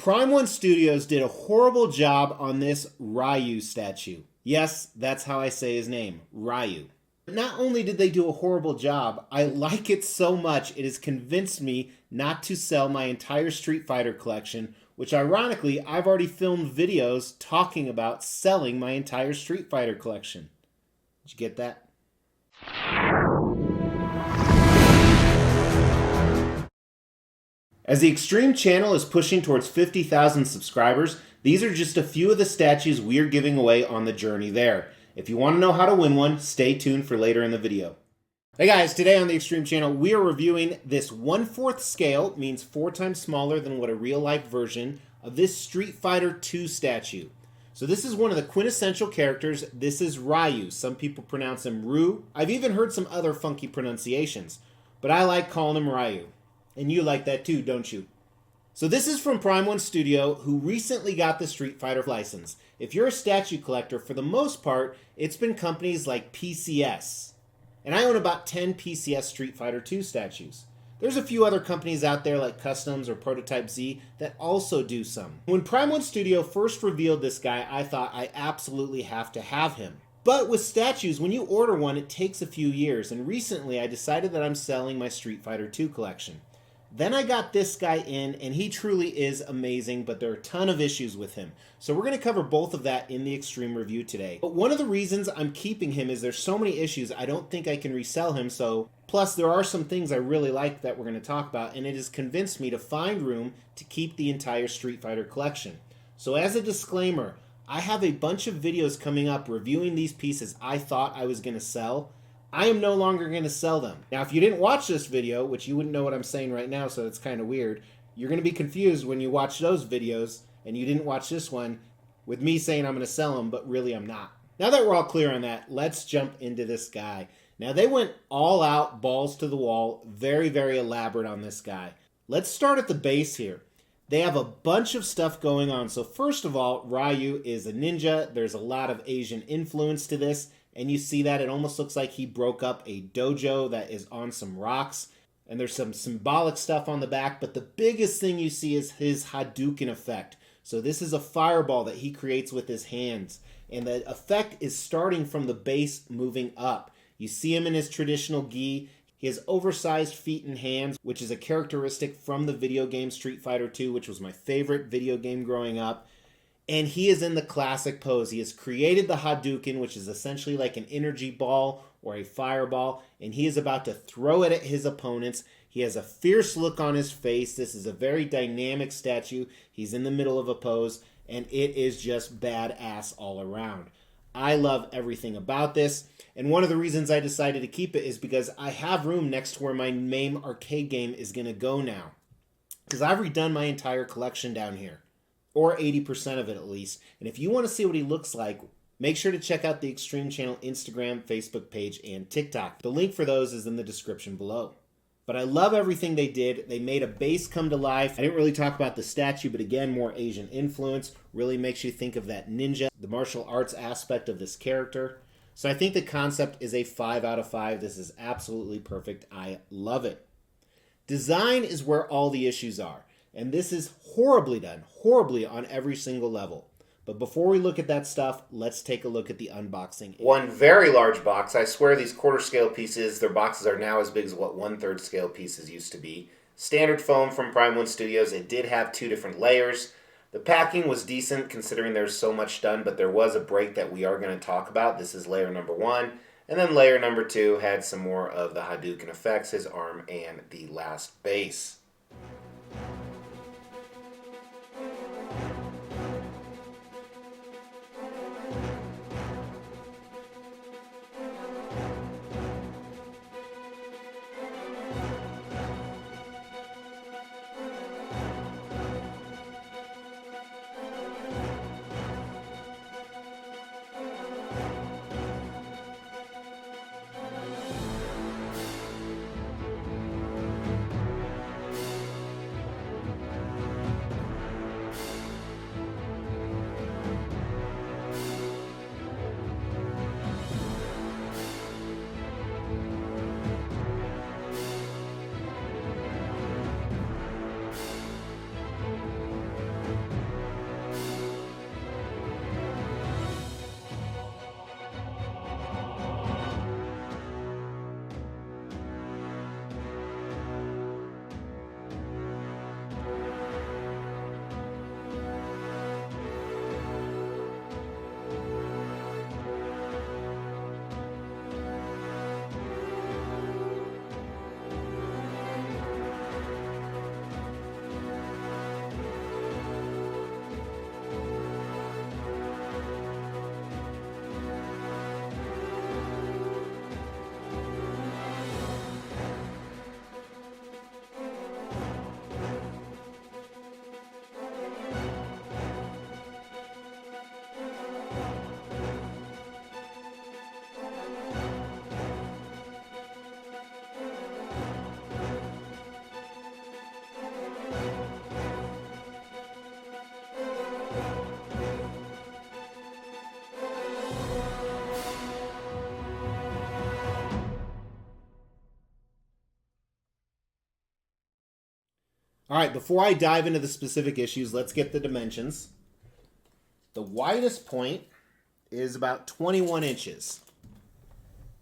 Prime One Studios did a horrible job on this RYU statue. Yes, that's how I say his name, RYU. Not only did they do a horrible job, I like it so much it has convinced me not to sell my entire Street Fighter collection, which ironically, I've already filmed videos talking about selling my entire Street Fighter collection. Did you get that? As the Extreme channel is pushing towards 50,000 subscribers, these are just a few of the statues we are giving away on the journey there. If you want to know how to win one, stay tuned for later in the video. Hey guys, today on the Extreme channel, we are reviewing this 1/4 scale, means 4 times smaller than what a real-life version of this Street Fighter 2 statue. So this is one of the quintessential characters. This is RYU. Some people pronounce him Ryu. I've even heard some other funky pronunciations, but I like calling him RYU. And you like that too, don't you? So this is from Prime One Studio, who recently got the Street Fighter license. If you're a statue collector, for the most part, it's been companies like PCS. And I own about 10 PCS Street Fighter 2 statues. There's a few other companies out there like Customs or Prototype Z that also do some. When Prime One Studio first revealed this guy, I thought I absolutely have to have him. But with statues, when you order one, it takes a few years, and recently I decided that I'm selling my Street Fighter 2 collection. Then I got this guy in, and he truly is amazing, but there are a ton of issues with him. So we're going to cover both of that in the Extreme review today. But one of the reasons I'm keeping him is there's so many issues, I don't think I can resell him. So plus there are some things I really like that we're going to talk about, and it has convinced me to find room to keep the entire Street Fighter collection. So as a disclaimer, I have a bunch of videos coming up reviewing these pieces I thought I was going to sell. I am no longer going to sell them. Now, if you didn't watch this video, which you wouldn't know what I'm saying right now, so it's kind of weird, you're going to be confused when you watch those videos and you didn't watch this one with me saying I'm going to sell them, but really I'm not. Now that we're all clear on that, let's jump into this guy. Now, they went all out, balls to the wall, very, very elaborate on this guy. Let's start at the base here. They have a bunch of stuff going on. So first of all, RYU is a ninja. There's a lot of Asian influence to this. And you see that it almost looks like he broke up a dojo that is on some rocks. And there's some symbolic stuff on the back. But the biggest thing you see is his Hadouken effect. So this is a fireball that he creates with his hands. And the effect is starting from the base moving up. You see him in his traditional gi. He has oversized feet and hands, which is a characteristic from the video game Street Fighter 2, which was my favorite video game growing up. And he is in the classic pose. He has created the Hadouken, which is essentially like an energy ball or a fireball, and he is about to throw it at his opponents. He has a fierce look on his face. This is a very dynamic statue. He's in the middle of a pose, and it is just badass all around. I love everything about this, and one of the reasons I decided to keep it is because I have room next to where my main arcade game is going to go now, because I've redone my entire collection down here. Or 80% of it at least. And if you want to see what he looks like, make sure to check out the Extreme channel Instagram, Facebook page, and TikTok. The link for those is in the description below. But I love everything they did. They made a base come to life. I didn't really talk about the statue, but again, more Asian influence. Really makes you think of that ninja, the martial arts aspect of this character. So I think the concept is a 5 out of 5. This is absolutely perfect. I love it. Design is where all the issues are. And this is horribly done, horribly on every single level. But before we look at that stuff, let's take a look at the unboxing. One very large box. I swear these quarter scale pieces, their boxes are now as big as what 1/3 scale pieces used to be. Standard foam from Prime One Studios. It did have 2 different layers. The packing was decent considering there's so much done, but there was a break that we are going to talk about. This is layer number 1. And then layer number 2 had some more of the Hadouken effects, his arm, and the last base. All right, before I dive into the specific issues, let's get the dimensions. The widest point is about 21 inches.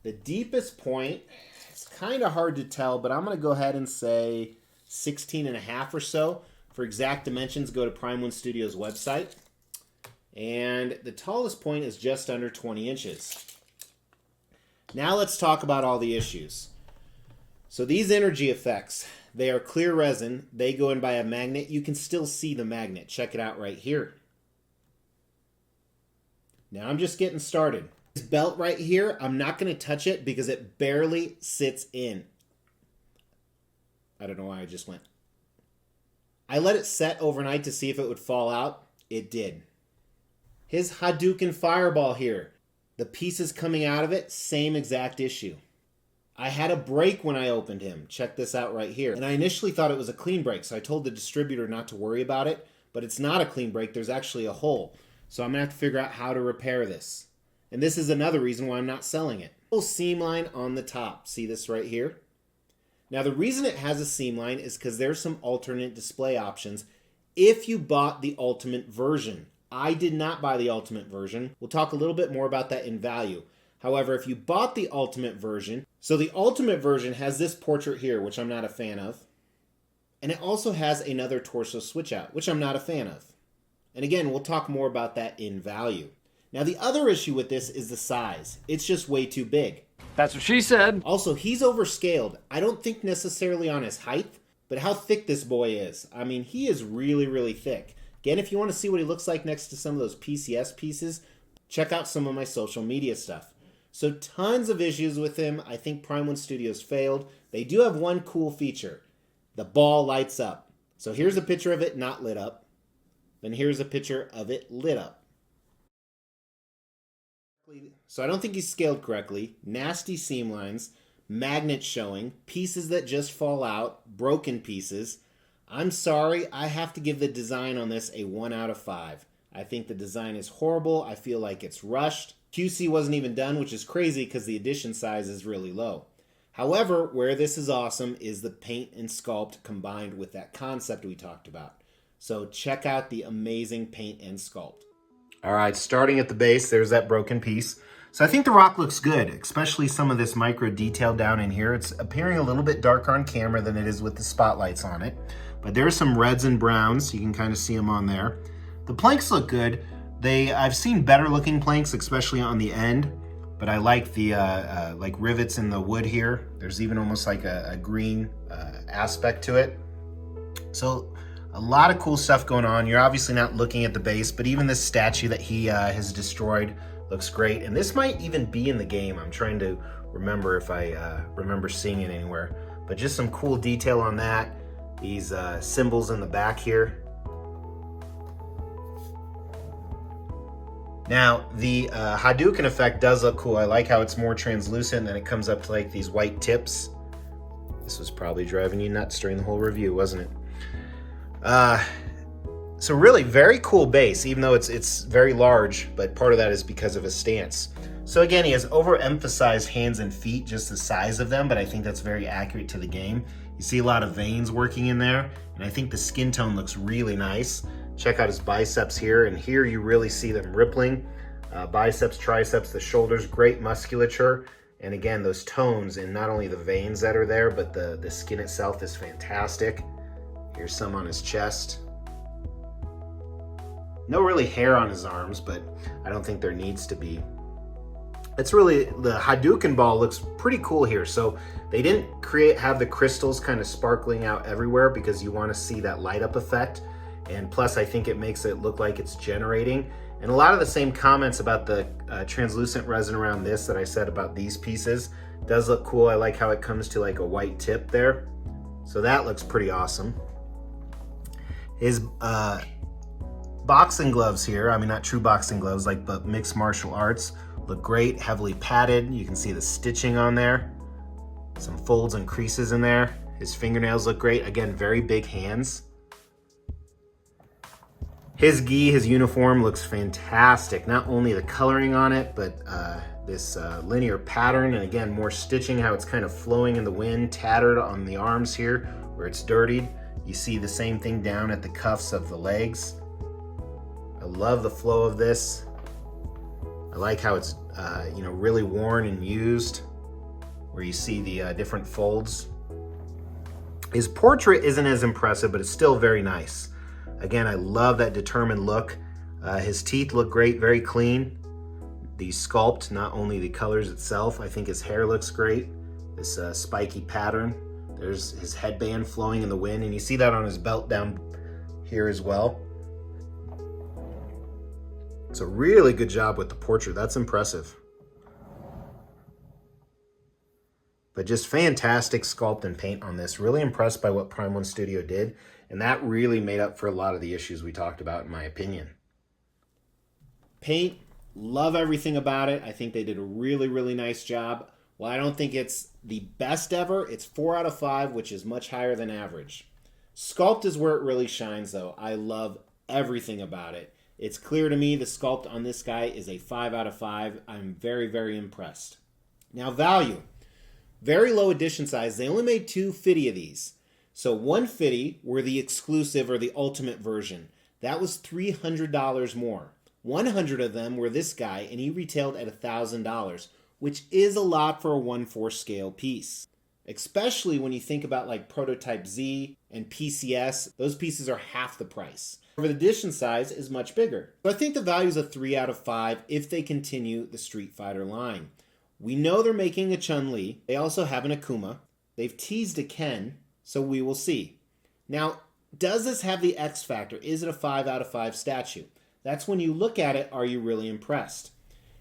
The deepest point, it's kind of hard to tell, but I'm going to go ahead and say 16 and a half or so. For exact dimensions, go to Prime One Studios website. And the tallest point is just under 20 inches. Now let's talk about all the issues. So these energy effects, they are clear resin. They go in by a magnet. You can still see the magnet. Check it out right here. Now I'm just getting started. This belt right here, I'm not going to touch it because it barely sits in. I don't know why I just went. I let it set overnight to see if it would fall out. It did. His Hadouken fireball here. The pieces coming out of it, same exact issue. I had a break when I opened him. Check this out right here. And I initially thought it was a clean break, so I told the distributor not to worry about it. But it's not a clean break. There's actually a hole. So I'm going to have to figure out how to repair this. And this is another reason why I'm not selling it. Full seam line on the top. See this right here? Now the reason it has a seam line is because there's some alternate display options if you bought the ultimate version. I did not buy the ultimate version. We'll talk a little bit more about that in value. However, if you bought the ultimate version, so the ultimate version has this portrait here, which I'm not a fan of. And it also has another torso switch out, which I'm not a fan of. And again, we'll talk more about that in value. Now, the other issue with this is the size. It's just way too big. That's what she said. Also, he's overscaled. I don't think necessarily on his height, but how thick this boy is. I mean, he is really, really thick. Again, if you want to see what he looks like next to some of those PCS pieces, check out some of my social media stuff. So tons of issues with him. I think Prime One Studios failed. They do have one cool feature. The ball lights up. So here's a picture of it not lit up. Then here's a picture of it lit up. So I don't think he's scaled correctly. Nasty seam lines, magnets showing, pieces that just fall out, broken pieces. I'm sorry, I have to give the design on this a 1 out of 5. I think the design is horrible. I feel like it's rushed. QC wasn't even done, which is crazy because the edition size is really low. However, where this is awesome is the paint and sculpt combined with that concept we talked about. So check out the amazing paint and sculpt. All right, starting at the base, there's that broken piece. So I think the rock looks good, especially some of this micro detail down in here. It's appearing a little bit darker on camera than it is with the spotlights on it. But there's some reds and browns. You can kind of see them on there. The planks look good. I've seen better looking planks, especially on the end. But I like the like rivets in the wood here. There's even almost like a green aspect to it. So a lot of cool stuff going on. You're obviously not looking at the base, but even this statue that he has destroyed looks great. And this might even be in the game. I'm trying to remember if I remember seeing it anywhere. But just some cool detail on that. These symbols in the back here. Now, the Hadouken effect does look cool. I like how it's more translucent and it comes up to like these white tips. This was probably driving you nuts during the whole review, wasn't it? So really very cool base, even though it's very large, but part of that is because of his stance. So again, he has overemphasized hands and feet, just the size of them, but I think that's very accurate to the game. You see a lot of veins working in there, and I think the skin tone looks really nice. Check out his biceps here, and here you really see them rippling. Biceps, triceps, the shoulders, great musculature. And again, those tones and not only the veins that are there, but the skin itself is fantastic. Here's some on his chest. No really hair on his arms, but I don't think there needs to be. It's really, the Hadouken ball looks pretty cool here. So they didn't have the crystals kind of sparkling out everywhere because you want to see that light up effect. And plus I think it makes it look like it's generating. And a lot of the same comments about the translucent resin around this that I said about these pieces does look cool. I like how it comes to like a white tip there. So that looks pretty awesome. His boxing gloves here, I mean not true boxing gloves, like but mixed martial arts, look great, heavily padded. You can see the stitching on there. Some folds and creases in there. His fingernails look great. Again, very big hands. His gi, his uniform looks fantastic. Not only the coloring on it, but this linear pattern, and again, more stitching, how it's kind of flowing in the wind, tattered on the arms here, where it's dirtied. You see the same thing down at the cuffs of the legs. I love the flow of this. I like how it's really worn and used, where you see the different folds. His portrait isn't as impressive, but it's still very nice. Again, I love that determined look. His teeth look great, very clean. The sculpt, not only the colors itself, I think his hair looks great. This spiky pattern. There's his headband flowing in the wind, and you see that on his belt down here as well. It's a really good job with the portrait. That's impressive. But just fantastic sculpt and paint on this. Really impressed by what Prime One Studio did, and that really made up for a lot of the issues we talked about, in my opinion. Paint, love everything about it. I think they did a really, really nice job. Well, I don't think it's the best ever. It's 4 out of 5, which is much higher than average. Sculpt is where it really shines, though. I love everything about it. It's clear to me the sculpt on this guy is a 5 out of 5. I'm very, very impressed. Now, value. Very low edition size. They only made 250 of these. So 150 were the exclusive or the ultimate version. That was $300 more. 100 of them were this guy, and he retailed at $1,000, which is a lot for a 1/4 scale piece. Especially when you think about like Prototype Z and PCS, those pieces are half the price. However, the edition size is much bigger. So I think the value is a 3 out of 5 if they continue the Street Fighter line. We know they're making a Chun-Li. They also have an Akuma. They've teased a Ken, so we will see. Now, does this have the X factor? Is it a 5 out of 5 statue? That's when you look at it, are you really impressed?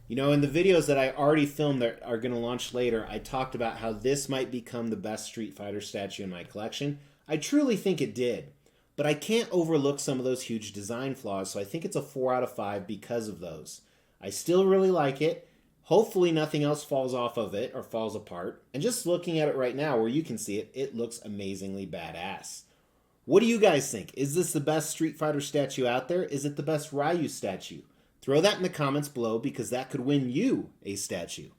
You know, in the videos that I already filmed that are going to launch later, I talked about how this might become the best Street Fighter statue in my collection. I truly think it did, but I can't overlook some of those huge design flaws, so I think it's a 4 out of 5 because of those. I still really like it. Hopefully nothing else falls off of it or falls apart. And just looking at it right now where you can see it, it looks amazingly badass. What do you guys think? Is this the best Street Fighter statue out there? Is it the best RYU statue? Throw that in the comments below because that could win you a statue.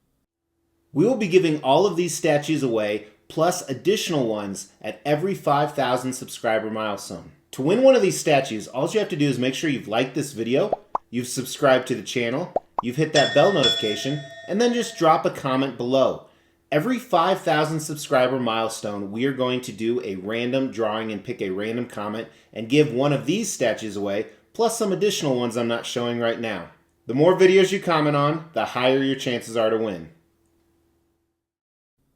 We will be giving all of these statues away, plus additional ones at every 5,000 subscriber milestone. To win one of these statues, all you have to do is make sure you've liked this video, you've subscribed to the channel, you've hit that bell notification, and then just drop a comment below. Every 5,000 subscriber milestone, we are going to do a random drawing and pick a random comment and give one of these statues away, plus some additional ones I'm not showing right now. The more videos you comment on, the higher your chances are to win.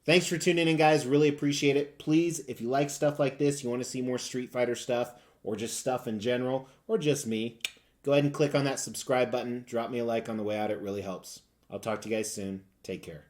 Thanks for tuning in, guys. Really appreciate it. Please, if you like stuff like this, you want to see more Street Fighter stuff, or just stuff in general, or just me, go ahead and click on that subscribe button. Drop me a like on the way out. It really helps. I'll talk to you guys soon. Take care.